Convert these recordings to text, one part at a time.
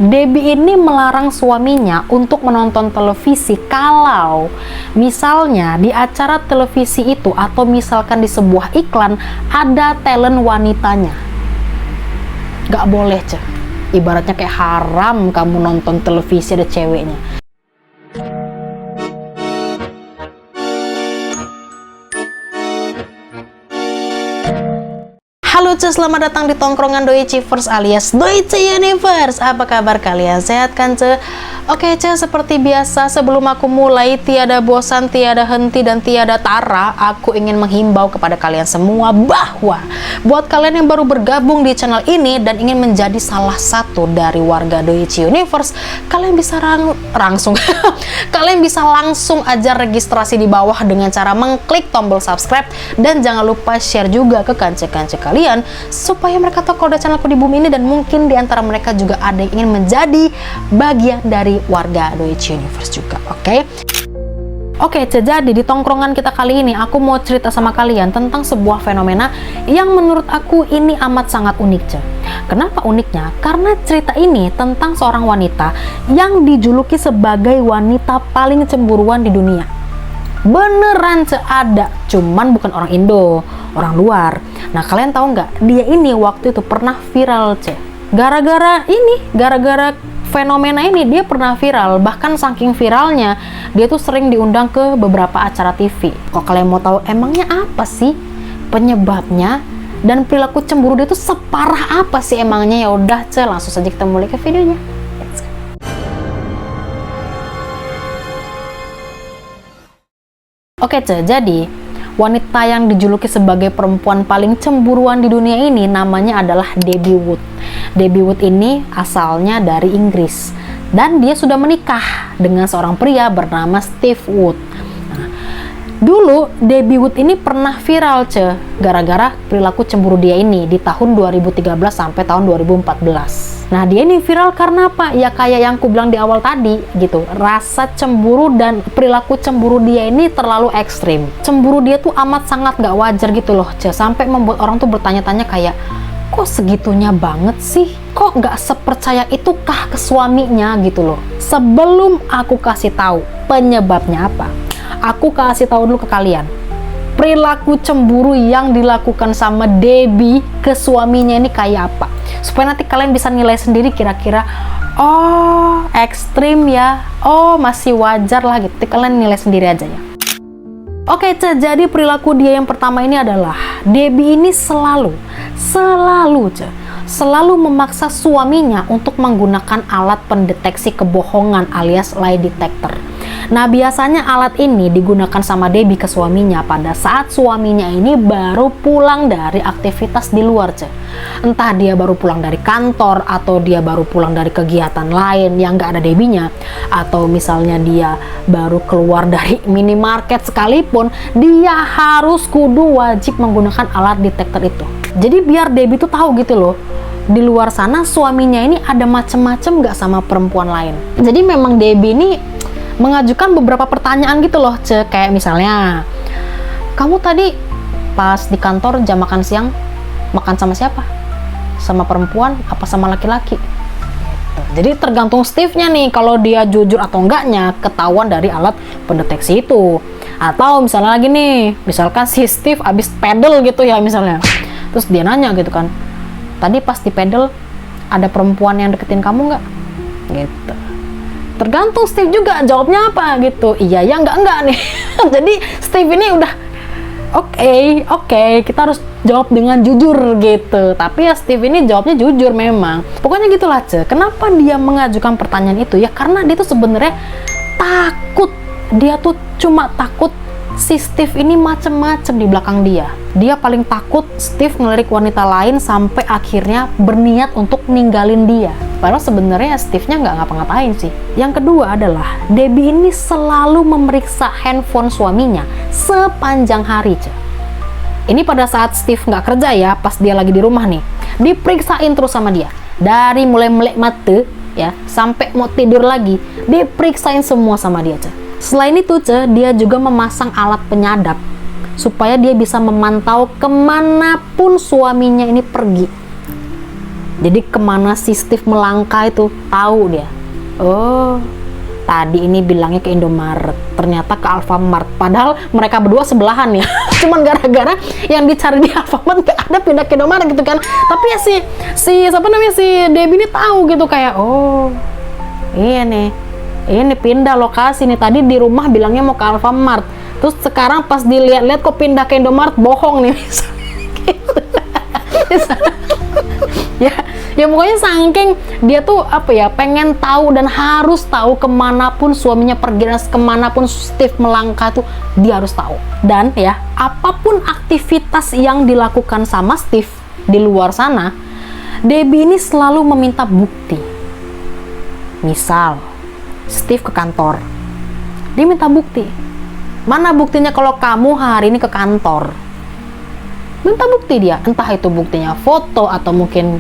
Debbie ini melarang suaminya untuk menonton televisi kalau misalnya di acara televisi itu atau misalkan di sebuah iklan ada talent wanitanya. Gak boleh, ceh. Ibaratnya kayak haram kamu nonton televisi ada ceweknya. Halo cuy, selamat datang di tongkrongan Doichivers alias Doichi Universe. Apa kabar kalian? Sehat kan cuy? Oke cuy, seperti biasa sebelum aku mulai, tiada bosan, tiada henti, dan tiada tara, aku ingin menghimbau kepada kalian semua bahwa buat kalian yang baru bergabung di channel ini dan ingin menjadi salah satu dari warga Doichi Universe, kalian bisa kalian bisa langsung aja registrasi di bawah dengan cara mengklik tombol subscribe, dan jangan lupa share juga ke kance-kance kalian supaya mereka tahu kalau ada channelku di bumi ini, dan mungkin di antara mereka juga ada yang ingin menjadi bagian dari warga Doichi Universe juga. Oke, jadi di tongkrongan kita kali ini aku mau cerita sama kalian tentang sebuah fenomena yang menurut aku ini amat sangat unik, cuy. Kenapa uniknya? Karena cerita ini tentang seorang wanita yang dijuluki sebagai wanita paling cemburuan di dunia. Beneran ada, cuman bukan orang Indo, orang luar. Nah, kalian tahu nggak? Dia ini waktu itu pernah viral, ceh. Gara-gara fenomena ini dia pernah viral. Bahkan saking viralnya, dia tuh sering diundang ke beberapa acara TV. Kok kalian mau tahu emangnya apa sih penyebabnya dan perilaku cemburu dia tuh separah apa sih emangnya? Ya udah, ceh, langsung saja kita mulai ke videonya. Oke, jadi wanita yang dijuluki sebagai perempuan paling cemburuan di dunia ini namanya adalah Debbie Wood. Debbie Wood ini asalnya dari Inggris dan dia sudah menikah dengan seorang pria bernama Steve Wood. Nah, dulu Debbie Wood ini pernah viral, gara-gara perilaku cemburu dia ini di tahun 2013 sampai tahun 2014. Nah, dia ini viral karena apa? Ya kayak yang aku bilang di awal tadi gitu. Rasa cemburu dan perilaku cemburu dia ini terlalu ekstrim. Cemburu dia tuh amat sangat gak wajar gitu loh, sampai membuat orang tuh bertanya-tanya kayak, kok segitunya banget sih? Kok gak sepercaya itukah ke suaminya gitu loh? Sebelum aku kasih tahu penyebabnya apa, aku kasih tahu dulu ke kalian. Perilaku cemburu yang dilakukan sama Debbie ke suaminya ini kayak apa, supaya nanti kalian bisa nilai sendiri kira-kira, oh ekstrim ya, oh masih wajar lah gitu. Kalian nilai sendiri aja ya. Oke, jadi perilaku dia yang pertama ini adalah Debbie ini selalu memaksa suaminya untuk menggunakan alat pendeteksi kebohongan alias lie detector. Nah, biasanya alat ini digunakan sama Debbie ke suaminya pada saat suaminya ini baru pulang dari aktivitas di luar, entah dia baru pulang dari kantor atau dia baru pulang dari kegiatan lain yang gak ada Debbie-nya, atau misalnya dia baru keluar dari minimarket sekalipun, dia harus kudu wajib menggunakan alat detektor itu. Jadi biar Debbie tuh tahu gitu loh, di luar sana suaminya ini ada macem-macem gak sama perempuan lain. Jadi memang Debbie ini mengajukan beberapa pertanyaan gitu loh, kayak misalnya, kamu tadi pas di kantor jam makan siang makan sama siapa? Sama perempuan apa sama laki-laki? Jadi tergantung Steve-nya nih, kalau dia jujur atau enggaknya ketahuan dari alat pendeteksi itu. Atau misalnya lagi nih, misalkan si Steve abis pedal gitu ya misalnya, terus dia nanya gitu kan, tadi pas di pedal ada perempuan yang deketin kamu nggak? Gitu. Tergantung Steve juga jawabnya apa gitu. Iya ya enggak nih. Jadi Steve ini udah oke, kita harus jawab dengan jujur gitu. Tapi ya Steve ini jawabnya jujur memang. Pokoknya gitulah, Kenapa dia mengajukan pertanyaan itu? Ya karena dia tuh sebenarnya takut. Dia tuh cuma takut si Steve ini macem-macem di belakang dia. Dia paling takut Steve ngelirik wanita lain sampai akhirnya berniat untuk ninggalin dia. Padahal sebenarnya Steve-nya nggak ngapa-ngapain sih. Yang kedua adalah Debbie ini selalu memeriksa handphone suaminya sepanjang hari, Ini pada saat Steve nggak kerja ya, pas dia lagi di rumah nih, diperiksain terus sama dia. Dari mulai melek mata ya sampai mau tidur lagi, diperiksain semua sama dia, Selain itu, dia juga memasang alat penyadap supaya dia bisa memantau kemanapun suaminya ini pergi. Jadi kemana si Steve melangkah itu tahu dia. Oh, tadi ini bilangnya ke Indomaret, ternyata ke Alfamart. Padahal mereka berdua sebelahan ya. Cuman gara-gara yang dicari di Alfamart gak ada, pindah ke Indomaret gitu kan. Tapi ya si Debbie ini tahu gitu, kayak oh ini pindah lokasi nih. Tadi di rumah bilangnya mau ke Alfamart, terus sekarang pas dilihat-lihat kok pindah ke Indomaret, bohong nih. ya pokoknya saking dia tuh apa ya, pengen tahu dan harus tahu kemanapun suaminya pergi dan kemanapun Steve melangkah tuh dia harus tahu. Dan ya, apapun aktivitas yang dilakukan sama Steve di luar sana, Debbie ini selalu meminta bukti. Misal Steve ke kantor, dia minta bukti. Mana buktinya kalau kamu hari ini ke kantor? Minta bukti dia, entah itu buktinya foto atau mungkin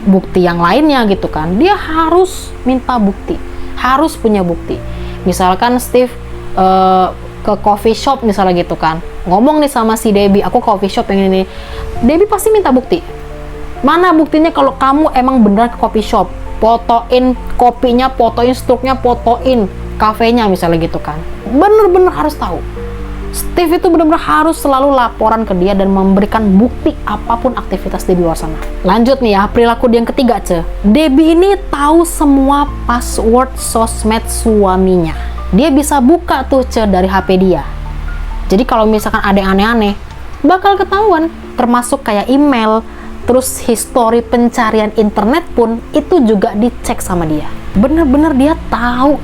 bukti yang lainnya gitu kan. Dia harus minta bukti, harus punya bukti. Misalkan Steve ke coffee shop misalnya gitu kan, ngomong nih sama si Debbie, aku coffee shop yang ini. Debbie pasti minta bukti. Mana buktinya kalau kamu emang beneran ke coffee shop? Fotoin kopinya, fotoin struknya, fotoin kafenya misalnya gitu kan. Bener-bener harus tahu. Steve itu benar-benar harus selalu laporan ke dia dan memberikan bukti apapun aktivitas di luar sana. Lanjut nih ya, perilaku dia yang ketiga, Debbie ini tahu semua password sosmed suaminya. Dia bisa buka tuh dari HP dia. Jadi kalau misalkan ada yang aneh-aneh, bakal ketahuan. Termasuk kayak email, terus history pencarian internet pun itu juga dicek sama dia. Bener-bener dia tahu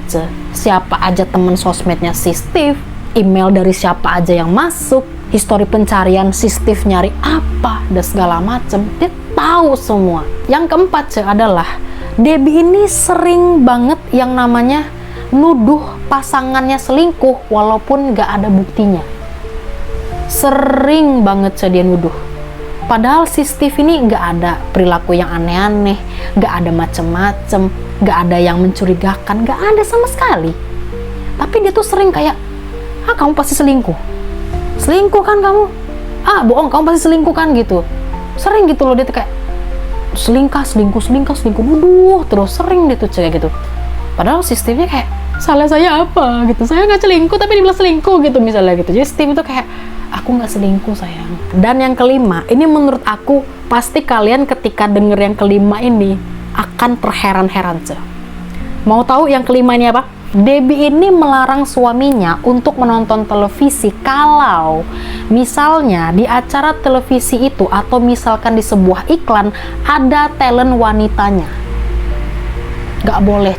siapa aja temen sosmednya si Steve, email dari siapa aja yang masuk, histori pencarian si Steve nyari apa, dan segala macem. Dia tahu semua. Yang keempat adalah Debbie ini sering banget yang namanya nuduh pasangannya selingkuh walaupun gak ada buktinya. Sering banget dia nuduh. Padahal si Steve ini gak ada perilaku yang aneh-aneh, gak ada macem-macem, gak ada yang mencurigakan, gak ada sama sekali. Tapi dia tuh sering kayak, kamu pasti selingkuh kan kamu, bohong, kamu pasti selingkuh kan gitu. Sering gitu loh dia tuh kayak selingkuh, nuduh terus, sering dia tuh kayak gitu. Padahal si Steve-nya kayak, salah saya apa gitu, saya nggak selingkuh tapi dibilang selingkuh gitu misalnya gitu. Jadi Steve itu kayak, aku nggak selingkuh sayang. Dan yang kelima, ini menurut aku pasti kalian ketika denger yang kelima ini akan terheran-heran. Mau tahu yang kelima ini apa? Debbie ini melarang suaminya untuk menonton televisi kalau misalnya di acara televisi itu atau misalkan di sebuah iklan ada talent wanitanya. Gak boleh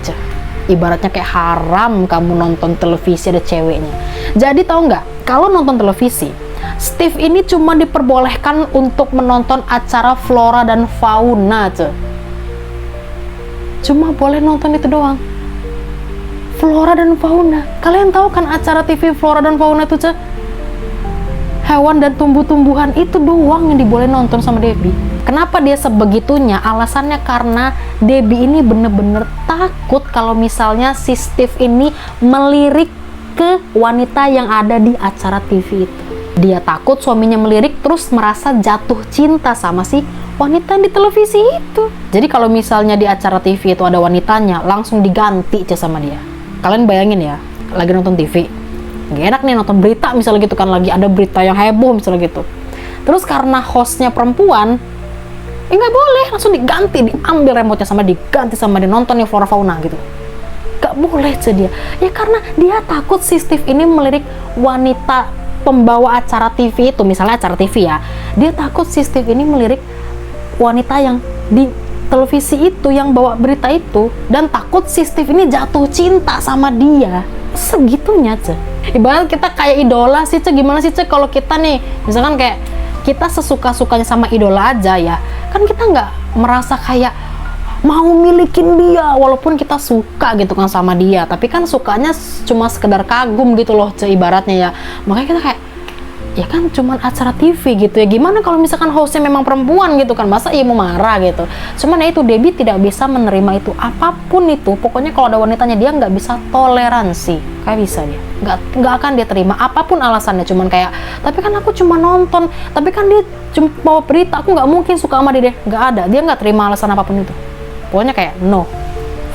ibaratnya kayak haram kamu nonton televisi ada ceweknya. Jadi tahu nggak, kalau nonton televisi Steve ini cuma diperbolehkan untuk menonton acara flora dan fauna. Cuma boleh nonton itu doang, flora dan fauna. Kalian tahu kan acara TV flora dan fauna itu hewan dan tumbuh-tumbuhan itu doang yang diboleh nonton sama Debbie. Kenapa dia sebegitunya? Alasannya karena Debbie ini bener-bener takut kalau misalnya si Steve ini melirik ke wanita yang ada di acara TV itu. Dia takut suaminya melirik terus merasa jatuh cinta sama si wanita di televisi itu. Jadi kalau misalnya di acara TV itu ada wanitanya, langsung diganti sama dia. Kalian bayangin ya, lagi nonton TV, gak enak nih nonton berita misalnya gitu kan, lagi ada berita yang heboh misalnya gitu. Terus karena hostnya perempuan, nggak boleh, langsung diganti, diambil remote-nya sama diganti sama dia, nonton yang flora fauna gitu. Gak boleh dia. Ya karena dia takut si Steve ini melirik wanita pembawa acara TV itu, misalnya acara TV ya. Dia takut si Steve ini melirik wanita yang di televisi itu yang bawa berita itu, dan takut si Steve ini jatuh cinta sama dia. Segitunya ibarat kita kayak idola sih gimana sih kalau kita nih misalkan kayak kita sesuka-sukanya sama idola aja ya kan, kita nggak merasa kayak mau milikin dia walaupun kita suka gitu kan sama dia, tapi kan sukanya cuma sekedar kagum gitu loh ibaratnya ya. Makanya kita kayak ya kan cuman acara TV gitu ya, gimana kalau misalkan hostnya memang perempuan gitu kan, masa ia mau marah gitu. Cuman ya itu, Debbie tidak bisa menerima itu, apapun itu, pokoknya kalau ada wanitanya dia nggak bisa toleransi, kayak bisa dia nggak akan dia terima apapun alasannya. Cuman kayak, tapi kan aku cuma nonton, tapi kan dia cuma bawa berita, aku nggak mungkin suka sama dia. Nggak ada, dia nggak terima alasan apapun itu, pokoknya kayak no,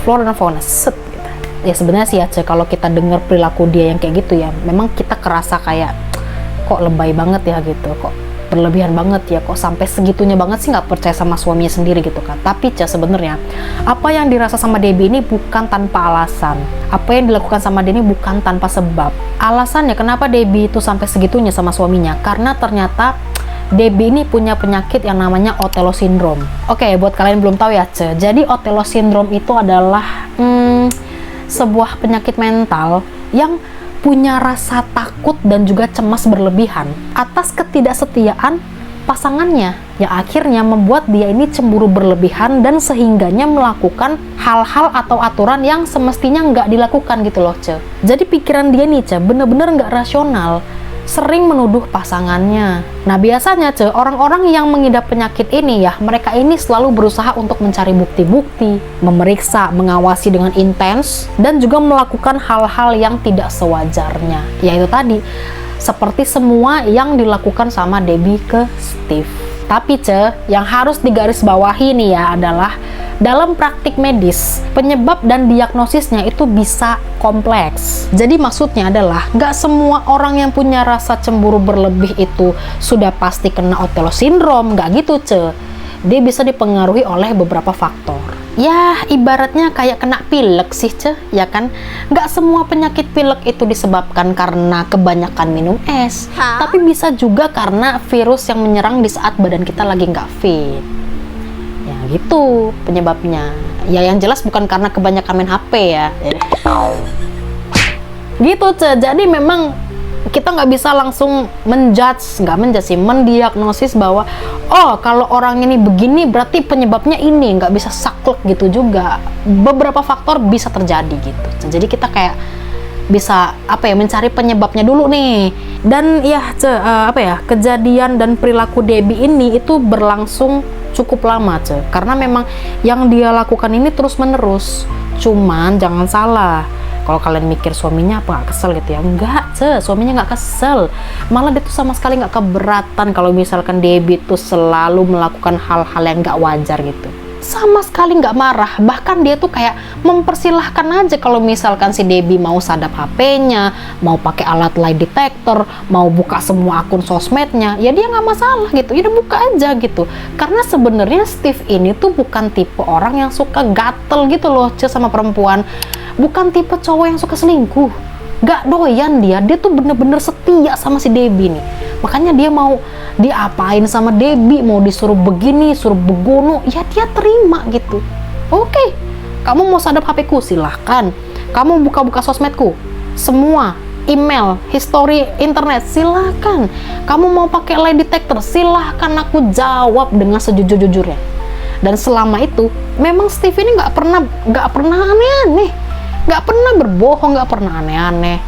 floor dan fauna set gitu. Ya sebenarnya sih ya, kalau kita dengar perilaku dia yang kayak gitu ya, memang kita kerasa kayak kok lebay banget ya gitu, kok berlebihan banget ya, kok sampai segitunya banget sih nggak percaya sama suaminya sendiri gitu kan. Tapi sebenarnya apa yang dirasa sama Debbie ini bukan tanpa alasan, apa yang dilakukan sama dia ini bukan tanpa sebab. Alasannya kenapa Debbie itu sampai segitunya sama suaminya, karena ternyata Debbie ini punya penyakit yang namanya Othello Syndrome. Oke, buat kalian belum tahu ya, jadi Othello Syndrome itu adalah sebuah penyakit mental yang punya rasa takut dan juga cemas berlebihan atas ketidaksetiaan pasangannya, yang akhirnya membuat dia ini cemburu berlebihan dan sehingganya melakukan hal-hal atau aturan yang semestinya nggak dilakukan gitu loh, Jadi pikiran dia nih, bener-bener nggak rasional, sering menuduh pasangannya. Nah biasanya orang-orang yang mengidap penyakit ini ya, mereka ini selalu berusaha untuk mencari bukti-bukti, memeriksa, mengawasi dengan intens, dan juga melakukan hal-hal yang tidak sewajarnya. Yaitu tadi, seperti semua yang dilakukan sama Debbie ke Steve. Tapi yang harus digarisbawahi nih ya adalah, dalam praktik medis, penyebab dan diagnosisnya itu bisa kompleks. Jadi maksudnya adalah, nggak semua orang yang punya rasa cemburu berlebih itu sudah pasti kena Othello Syndrome, nggak gitu, Dia bisa dipengaruhi oleh beberapa faktor. Ya, ibaratnya kayak kena pilek sih, ya kan? Nggak semua penyakit pilek itu disebabkan karena kebanyakan minum es, tapi bisa juga karena virus yang menyerang di saat badan kita lagi nggak fit. Ya gitu penyebabnya. Ya yang jelas bukan karena kebanyakan main HP ya. Gitu, jadi memang kita nggak bisa langsung mendiagnosis bahwa oh kalau orang ini begini berarti penyebabnya ini, nggak bisa saklek gitu juga. Beberapa faktor bisa terjadi gitu. Jadi kita kayak bisa mencari penyebabnya dulu nih. Dan ya kejadian dan perilaku Debbie ini itu berlangsung cukup lama, karena memang yang dia lakukan ini terus menerus. Cuman jangan salah, kalau kalian mikir suaminya apa gak kesel gitu ya, enggak, suaminya nggak kesel, malah dia tuh sama sekali nggak keberatan kalau misalkan Debbie tuh selalu melakukan hal-hal yang nggak wajar gitu. Sama sekali nggak marah, bahkan dia tuh kayak mempersilahkan aja kalau misalkan si Debbie mau sadap HP-nya, mau pakai alat lie detector, mau buka semua akun sosmednya, ya dia nggak masalah gitu, ya udah buka aja gitu. Karena sebenarnya Steve ini tuh bukan tipe orang yang suka gatel gitu loh, sama perempuan, bukan tipe cowok yang suka selingkuh, nggak doyan dia tuh bener-bener setia sama si Debbie nih. Makanya dia mau diapain sama Debbie, mau disuruh begini, suruh begono, ya dia terima gitu. Oke, kamu mau sadap HP-ku, silahkan. Kamu buka-buka sosmedku, semua email, history internet, silahkan. Kamu mau pakai lie detector, silahkan, aku jawab dengan sejujur-jujurnya. Dan selama itu, memang Steve ini nggak pernah aneh-aneh, nggak pernah berbohong, nggak pernah aneh-aneh.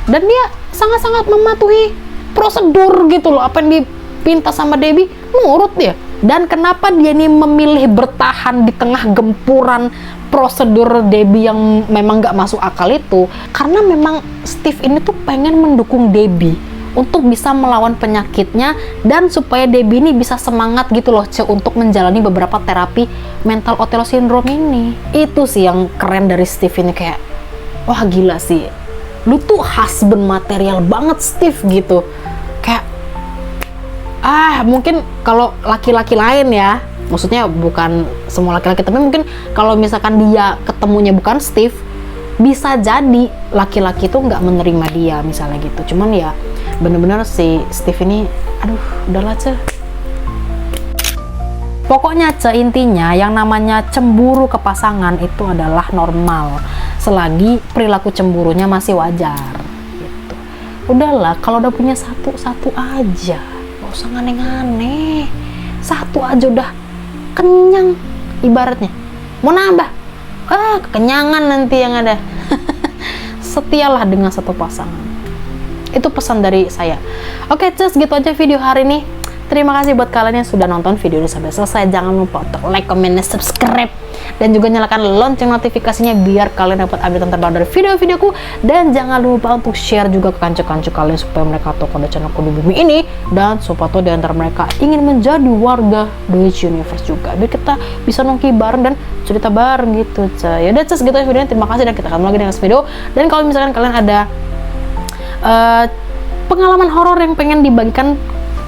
Dan dia sangat-sangat mematuhi prosedur gitu loh, apa yang dipinta sama Debbie nurut dia. Dan kenapa dia ini memilih bertahan di tengah gempuran prosedur Debbie yang memang nggak masuk akal itu, karena memang Steve ini tuh pengen mendukung Debbie untuk bisa melawan penyakitnya, dan supaya Debbie ini bisa semangat gitu loh, untuk menjalani beberapa terapi mental Othello Syndrome ini. Itu sih yang keren dari Steve ini, kayak wah gila sih, lu tuh husband material banget Steve gitu. Kayak mungkin kalau laki-laki lain ya, maksudnya bukan semua laki-laki, tapi mungkin kalau misalkan dia ketemunya bukan Steve, bisa jadi laki-laki tuh nggak menerima dia misalnya gitu. Cuman ya bener-bener si Steve ini, aduh udahlah pokoknya intinya yang namanya cemburu ke pasangan itu adalah normal selagi perilaku cemburunya masih wajar gitu. Udahlah, kalau udah punya satu aja, gak usah aneh-aneh. Satu aja udah kenyang ibaratnya. Mau nambah, kekenyangan nanti yang ada. Setialah dengan satu pasangan. Itu pesan dari saya. Oke, cus, gitu aja video hari ini. Terima kasih buat kalian yang sudah nonton video ini sampai selesai. Jangan lupa untuk like, comment, dan subscribe, dan juga nyalakan lonceng notifikasinya biar kalian dapat update terbaru dari video-videoku. Dan jangan lupa untuk share juga ke kanca-kanca kalian supaya mereka tahu kode channelku di bumi ini, dan siapa tahu di antara mereka ingin menjadi warga Doichi Universe juga, biar kita bisa nongki bareng dan cerita bareng gitu. Ya udah, gitu aja videonya. Terima kasih dan kita ketemu lagi di next video. Dan kalau misalkan kalian ada pengalaman horor yang pengen dibagikan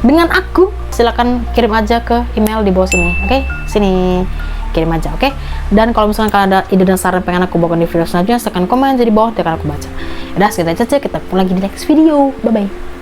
dengan aku, silakan kirim aja ke email di bawah sini. Oke, sini kirim aja. Oke, dan kalau misalkan kalian ada ide dan saran pengen aku bawakan di video selanjutnya, silahkan komen di bawah, nanti akan aku baca. Udah, segitu aja, kita ketemu lagi di next video. Bye bye.